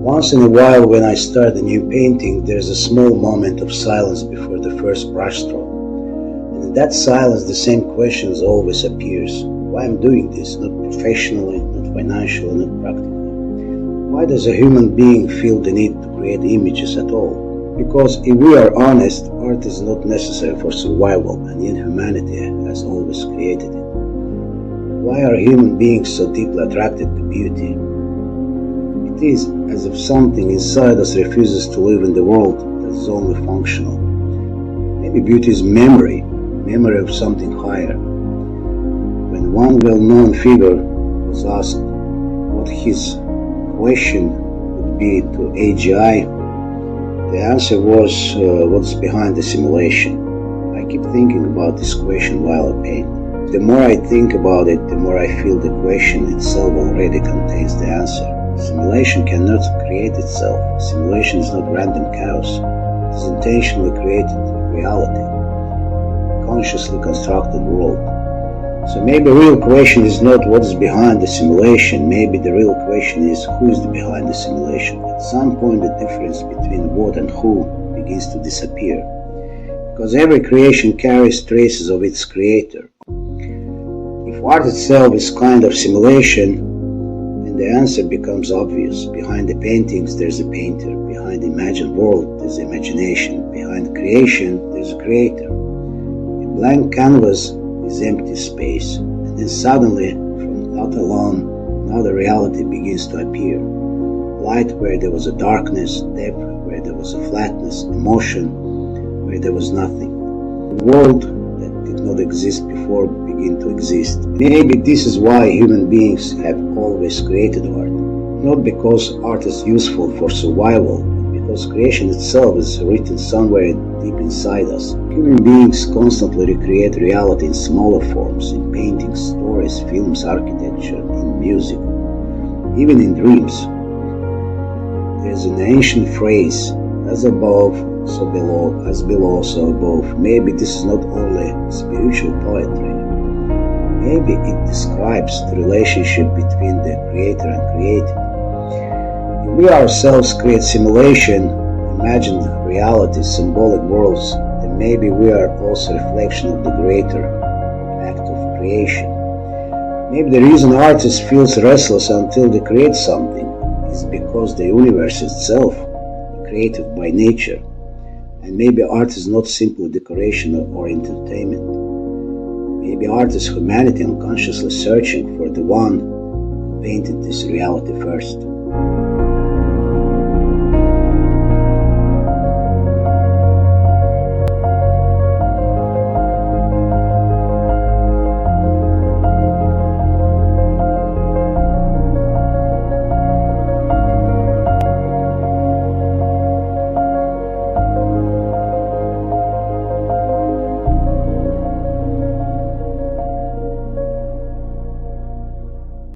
Once in a while, when I start a new painting, there's a small moment of silence before the first brushstroke. And in that silence, the same questions always appears. Why I'm doing this? Not professionally, not financially, not practically. Why does a human being feel the need to create images at all? Because if we are honest, art is not necessary for survival, and yet humanity has always created it. Why are human beings so deeply attracted to beauty? It is as if something inside us refuses to live in the world that is only functional. Maybe beauty is memory of something higher. When one well-known figure was asked what his question would be to AGI, the answer was, what's behind the simulation? I keep thinking about this question while I paint. The more I think about it, the more I feel the question itself already contains the answer. Simulation cannot create itself. Simulation is not random chaos. It is intentionally created reality, consciously constructed world. So maybe the real question is not what is behind the simulation. Maybe the real question is who is behind the simulation. At some point, the difference between what and who begins to disappear, because every creation carries traces of its creator. If art itself is kind of simulation, then the answer becomes obvious. Behind the paintings, there's a painter. Behind the imagined world, there's imagination. Behind creation, there's a creator. A blank canvas is empty space, and then suddenly, from that alone, another reality begins to appear. Light where there was a darkness, depth where there was a flatness, emotion where there was nothing. The world that did not exist before began to exist. Maybe this is why human beings have always created art. Not because art is useful for survival, but because creation itself is written somewhere deep inside us. Human beings constantly recreate reality in smaller forms, in paintings, stories, films, architecture, in music, even in dreams. There is an ancient phrase, as above, so below, as below, so above. Maybe this is not only spiritual poetry. Maybe it describes the relationship between the creator and created. If we ourselves create simulation, imagined realities, symbolic worlds, then maybe we are also a reflection of the greater act of creation. Maybe the reason artist feels restless until they create something is because the universe itself is created by nature, and maybe art is not simply decoration or entertainment. Maybe art is humanity unconsciously searching for the one who painted this reality first.